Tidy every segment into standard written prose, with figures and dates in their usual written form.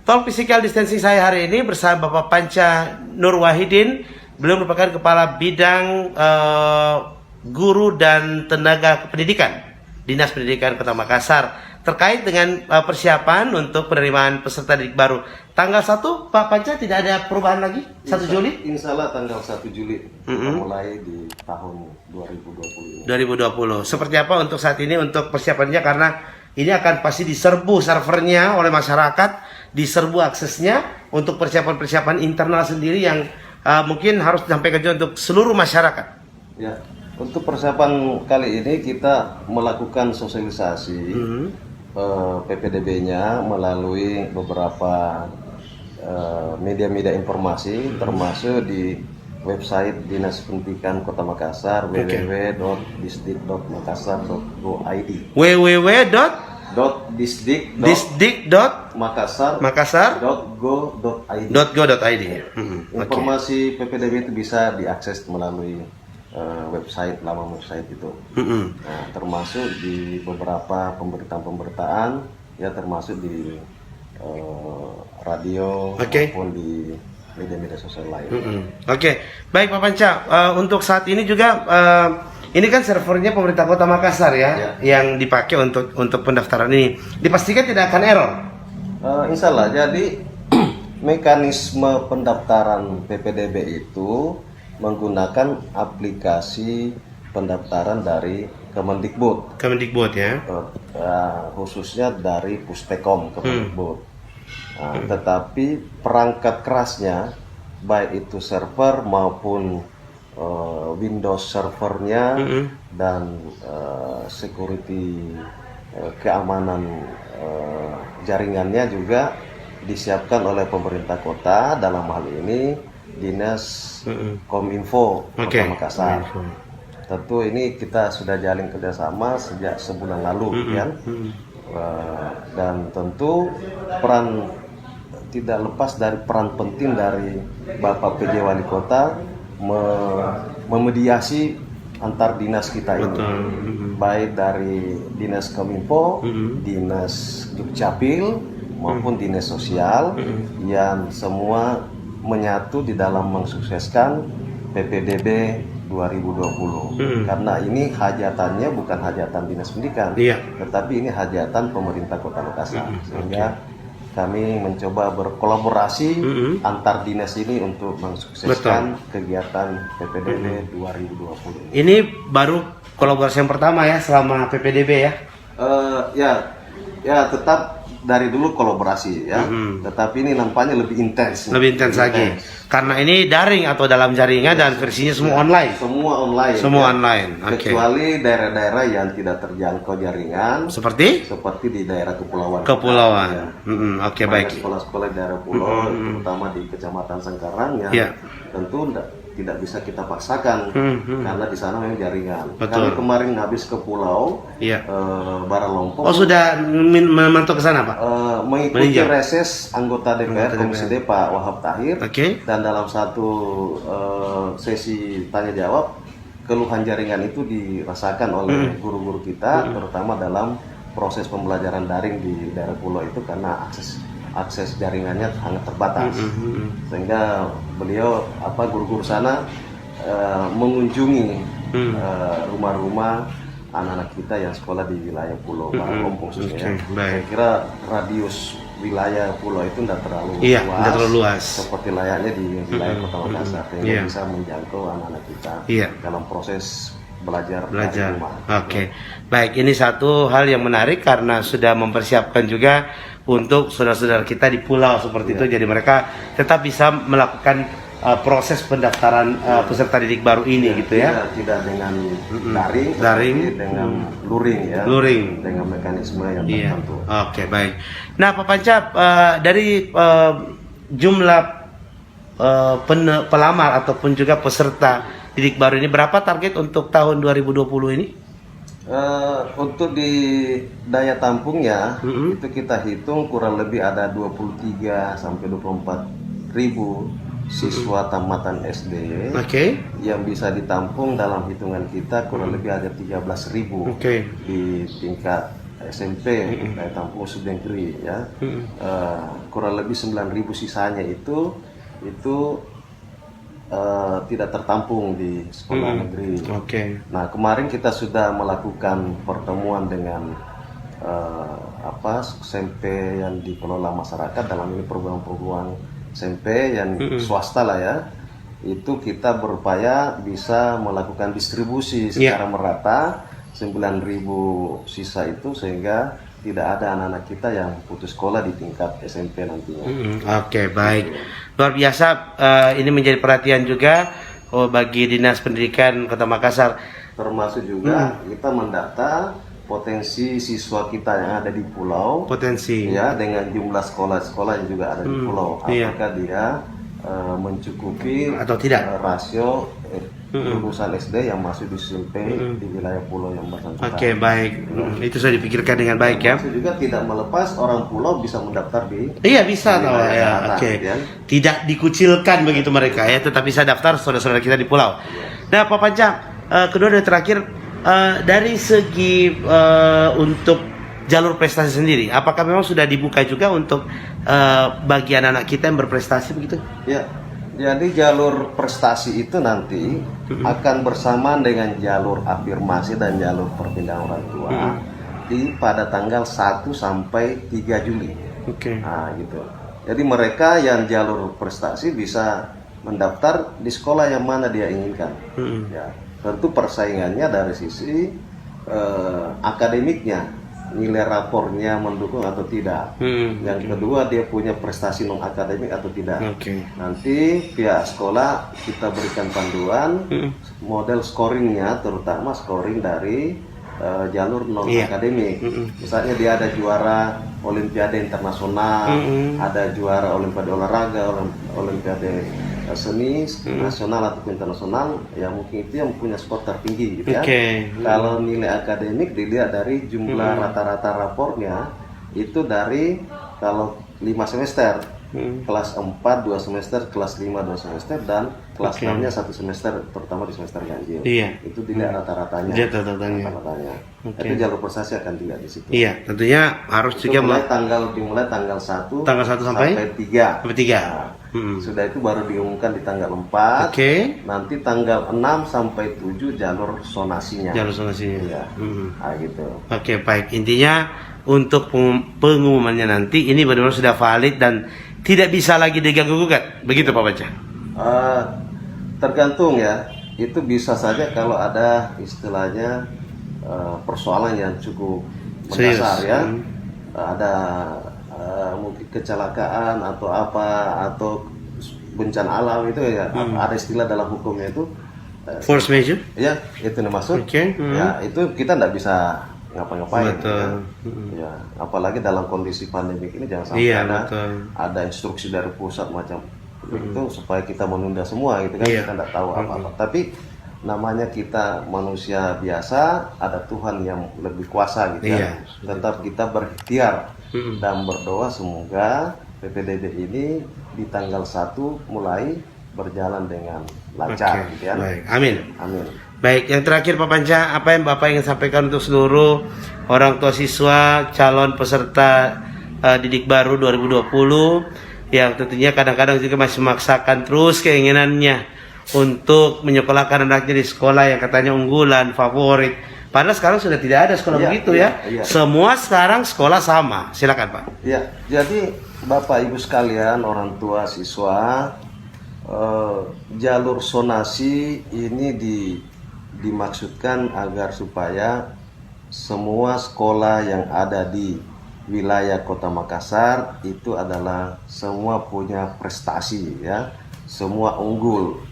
Talk Physical Distancing saya hari ini bersama Bapak Panca Nur Wahidin. Beliau merupakan Kepala Bidang Guru dan Tenaga Pendidikan Dinas Pendidikan Kota Makassar terkait dengan persiapan untuk penerimaan peserta didik baru. Tanggal 1 Pak Panca tidak ada perubahan lagi? 1 Juli? Insya Allah tanggal 1 Juli mulai di tahun 2020. Seperti apa untuk saat ini untuk persiapannya, karena ini akan pasti diserbu servernya oleh masyarakat, diserbu aksesnya untuk persiapan-persiapan internal sendiri yang mungkin harus disampaikan juga untuk seluruh masyarakat. Ya, untuk persiapan kali ini kita melakukan sosialisasi PPDB-nya melalui beberapa media-media informasi, termasuk di website Dinas Pendidikan Kota Makassar, www.disdik.makassar.go.id. www.disdik.makassar.go.id. Informasi PPDB itu bisa diakses melalui website, laman website itu. Nah, termasuk di beberapa pemberitaan-pemberitaan, ya termasuk di radio maupun di media-media sosial lain. Oke, baik Pak Panca. Untuk saat ini juga ini kan servernya pemerintah Kota Makassar ya, yang dipakai untuk pendaftaran ini. Dipastikan tidak akan error. Insya Allah. Jadi mekanisme pendaftaran PPDB itu menggunakan aplikasi pendaftaran dari Kemendikbud. Kemendikbud ya. Khususnya dari Pustekom Kemendikbud. Nah, tetapi perangkat kerasnya, baik itu server maupun Windows servernya dan security keamanan jaringannya juga disiapkan oleh pemerintah kota, dalam hal ini Dinas Kominfo Kota Makassar. Tentu ini kita sudah jalin kerjasama sejak sebulan lalu, kan? Dan tentu peran tidak lepas dari peran penting dari Bapak PJ Wali Kota memediasi antar dinas kita ini, baik dari Dinas Kominfo, Dinas Dukcapil maupun Dinas Sosial, yang semua menyatu di dalam mensukseskan PPDB 2020. Karena ini hajatannya bukan hajatan Dinas Pendidikan, tetapi ini hajatan pemerintah Kota Makassar. Sehingga kami mencoba berkolaborasi antar dinas ini untuk mensukseskan kegiatan PPDB 2020. Ini baru kolaborasi yang pertama ya selama PPDB ya? Ya tetap dari dulu kolaborasi ya, tetapi ini nampaknya lebih intens. Lebih intens lagi, karena ini daring atau dalam jaringan dan versinya semua online. Semua online. Kecuali daerah-daerah yang tidak terjangkau jaringan. Seperti di daerah kepulauan. Baik. Sekolah-sekolah daerah pulau, terutama di Kecamatan Sengkarang yang tentu tidak bisa kita paksakan karena di sana memang jaringan. Kami kemarin habis ke pulau Baralompong. Oh, sudah memantau ke sana Pak? Mengikuti reses anggota DPR Komisi D Pak Wahab Tahir. Dan dalam satu sesi tanya jawab, keluhan jaringan itu dirasakan oleh guru-guru kita, terutama dalam proses pembelajaran daring di daerah pulau itu, karena akses jaringannya sangat terbatas. Sehingga beliau guru-guru sana mengunjungi rumah-rumah anak-anak kita yang sekolah di wilayah Pulau Baralompong khususnya. Saya kira radius wilayah pulau itu tidak terlalu luas seperti layaknya di wilayah Kota Makassar, sehingga bisa menjangkau anak-anak kita dalam proses belajar. Baik, ini satu hal yang menarik karena sudah mempersiapkan juga untuk saudara-saudara kita di pulau seperti itu, jadi mereka tetap bisa melakukan proses pendaftaran peserta didik baru ini tidak dengan daring, dengan luring dengan mekanisme yang tertentu. Baik. Nah Pak Panca, dari jumlah pelamar ataupun juga peserta didik baru ini, berapa target untuk tahun 2020 ini? Untuk di daya tampungnya itu kita hitung kurang lebih ada 23 sampai 24 ribu siswa tamatan SD yang bisa ditampung. Dalam hitungan kita kurang lebih ada 13.000 di tingkat SMP Daya Tampung Sudengkri ya. Kurang lebih 9.000 sisanya itu tidak tertampung di sekolah negeri. Nah, kemarin kita sudah melakukan pertemuan dengan SMP yang dikelola masyarakat, dalam ini perguruan SMP yang swasta lah ya. Itu kita berupaya bisa melakukan distribusi secara merata 9.000 sisa itu, sehingga tidak ada anak-anak kita yang putus sekolah di tingkat SMP nantinya. Baik. Luar biasa, ini menjadi perhatian juga bagi Dinas Pendidikan Kota Makassar. Termasuk juga kita mendata potensi siswa kita yang ada di pulau. Ya, dengan jumlah sekolah-sekolah yang juga ada di pulau. Apakah dia mencukupi atau tidak rasio lulusan SD yang masuk di SMP di wilayah pulau yang bersangkutan. Baik. Itu sudah dipikirkan dengan baik ya. Maksud juga tidak melepas orang pulau bisa mendaftar di bisa tahu ya. Tidak dikucilkan begitu mereka ya, tetap bisa daftar saudara-saudara kita di pulau. Nah, Pak Panca, kedua dan terakhir, dari segi untuk jalur prestasi sendiri, apakah memang sudah dibuka juga untuk bagi anak-anak kita yang berprestasi begitu? Ya. Jadi jalur prestasi itu nanti akan bersamaan dengan jalur afirmasi dan jalur perpindahan orang tua pada tanggal 1 sampai 3 Juli. Nah, gitu. Jadi mereka yang jalur prestasi bisa mendaftar di sekolah yang mana dia inginkan. Ya, tentu persaingannya dari sisi akademiknya, nilai rapornya mendukung atau tidak. Yang kedua, dia punya prestasi non akademik atau tidak. Nanti pihak sekolah kita berikan panduan model scoringnya, terutama scoring dari jalur non akademik. Misalnya dia ada juara Olimpiade internasional, ada juara Olimpiade olahraga, Olimpiade seni nasional ataupun internasional, ya mungkin itu yang punya skor tertinggi gitu ya. Kalau nilai akademik dilihat dari jumlah rata-rata rapornya, itu dari kalau 5 semester, kelas 4 2 semester, kelas 5 2 semester, dan kelas 6-nya 1 semester, terutama di semester ganjil. Itu dilihat rata-ratanya. Tapi jalur prestasi akan dilihat di situ. Tentunya harus juga dimulai tanggal 1 sampai 3. Sudah itu baru diumumkan di tanggal 4. Nanti tanggal 6 sampai 7 jalur sonasinya. Nah, gitu. Baik. Intinya untuk pengumumannya nanti ini benar-benar sudah valid dan tidak bisa lagi diganggu-gugat. Begitu Pak Panca? Tergantung ya. Itu bisa saja kalau ada istilahnya persoalan yang cukup mendasar ya. Ada mungkin kecelakaan atau apa, atau bencana alam itu ya, ada istilah dalam hukumnya itu force major. Ya, itu maksud. Ya, itu kita tidak bisa ngapa-ngapain. Ya, apalagi dalam kondisi pandemik ini jangan sampai ada instruksi dari pusat macam itu supaya kita menunda semua gitu kan. Kita tidak tahu apa-apa. Tapi namanya kita manusia biasa, ada Tuhan yang lebih kuasa gitu kan. Tetap kita berikhtiar dan berdoa semoga PPDB ini di tanggal 1 mulai berjalan dengan lancar gitu kan. Amin. Baik, yang terakhir Pak Panca, apa yang Bapak ingin sampaikan untuk seluruh orang tua siswa calon peserta didik baru 2020 yang tentunya kadang-kadang juga masih memaksakan terus keinginannya untuk menyekolahkan anaknya di sekolah yang katanya unggulan, favorit. Padahal sekarang sudah tidak ada sekolah begitu ya. Semua sekarang sekolah sama. Silakan Pak. Ya, jadi Bapak Ibu sekalian, orang tua siswa, jalur sonasi ini dimaksudkan agar supaya semua sekolah yang ada di wilayah Kota Makassar itu adalah semua punya prestasi ya, semua unggul.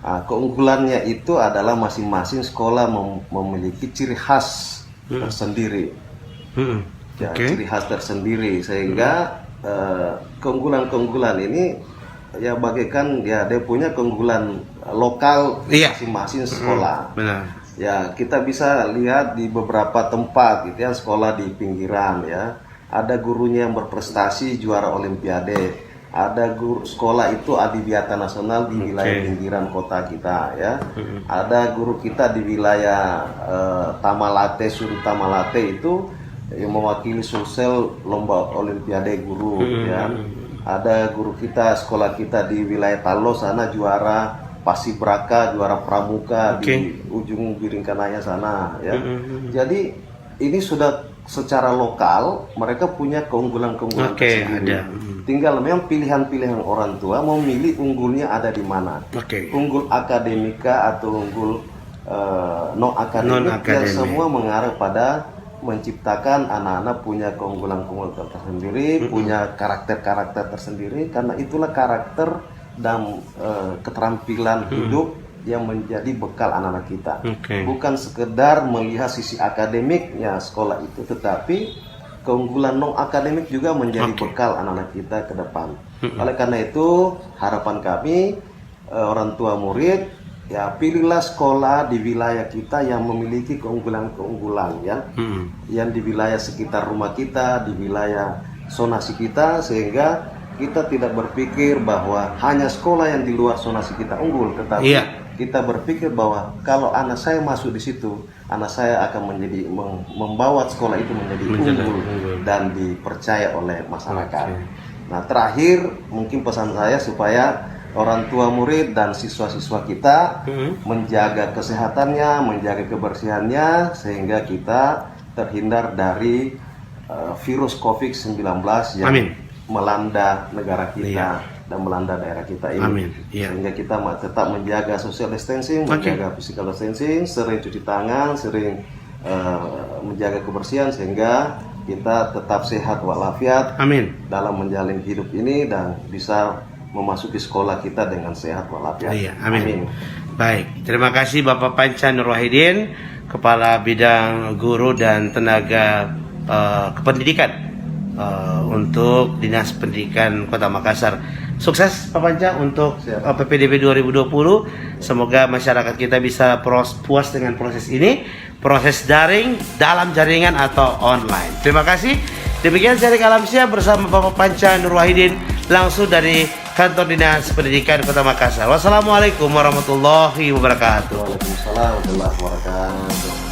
Nah, keunggulannya itu adalah masing-masing sekolah memiliki ciri khas tersendiri. Ciri khas tersendiri, sehingga keunggulan-keunggulan ini ya bagaikan ya dia punya keunggulan lokal masing-masing sekolah. Ya, kita bisa lihat di beberapa tempat gitu ya, sekolah di pinggiran ya, ada gurunya yang berprestasi juara olimpiade. Ada guru sekolah itu adiwiyata nasional di wilayah pinggiran kota kita ya. Ada guru kita di wilayah Tamalate, Suru Tamalate itu yang mewakili Sulsel lomba olimpiade guru ya. Ada guru kita, sekolah kita di wilayah Talo sana juara Pasibraka, juara Pramuka di ujung Biringkanaya sana ya. Jadi ini sudah secara lokal mereka punya keunggulan-keunggulan tersendiri. Tinggal memang pilihan-pilihan orang tua mau milih unggulnya ada di mana. Unggul akademika atau unggul non akademik yang semua mengarah pada menciptakan anak-anak punya keunggulan-keunggulan tersendiri, punya karakter-karakter tersendiri, karena itulah karakter dan keterampilan hidup yang menjadi bekal anak-anak kita. Bukan sekedar melihat sisi akademiknya sekolah itu, tetapi keunggulan non akademik juga menjadi bekal anak-anak kita ke depan. Oleh karena itu harapan kami orang tua murid, ya pilihlah sekolah di wilayah kita yang memiliki keunggulan-keunggulan ya, yang di wilayah sekitar rumah kita, di wilayah zonasi kita, sehingga kita tidak berpikir bahwa hanya sekolah yang di luar zonasi kita unggul, tetapi kita berpikir bahwa kalau anak saya masuk di situ, anak saya akan menjadi membawa sekolah itu menjadi unggul dan dipercaya oleh masyarakat. Nah, terakhir mungkin pesan saya supaya orang tua murid dan siswa-siswa kita menjaga kesehatannya, menjaga kebersihannya, sehingga kita terhindar dari virus COVID-19 yang melanda negara kita dan melanda daerah kita ini. Sehingga kita tetap menjaga social distancing, menjaga physical distancing, sering cuci tangan, sering menjaga kebersihan, sehingga kita tetap sehat walafiat dalam menjalin hidup ini dan bisa memasuki sekolah kita dengan sehat walafiat. Amin. Baik, terima kasih Bapak Panca Nur Wahidin, Kepala Bidang Guru dan Tenaga Kependidikan untuk Dinas Pendidikan Kota Makassar. Sukses Pak Panca untuk PPDB 2020. Semoga masyarakat kita bisa puas dengan proses ini, proses daring, dalam jaringan atau online. Terima kasih. Demikian sharing Alam Siap bersama Bapak Panca Nur Wahidin langsung dari Kantor Dinas Pendidikan Kota Makassar. Wassalamualaikum warahmatullahi wabarakatuh. Waalaikumsalam warahmatullahi wabarakatuh.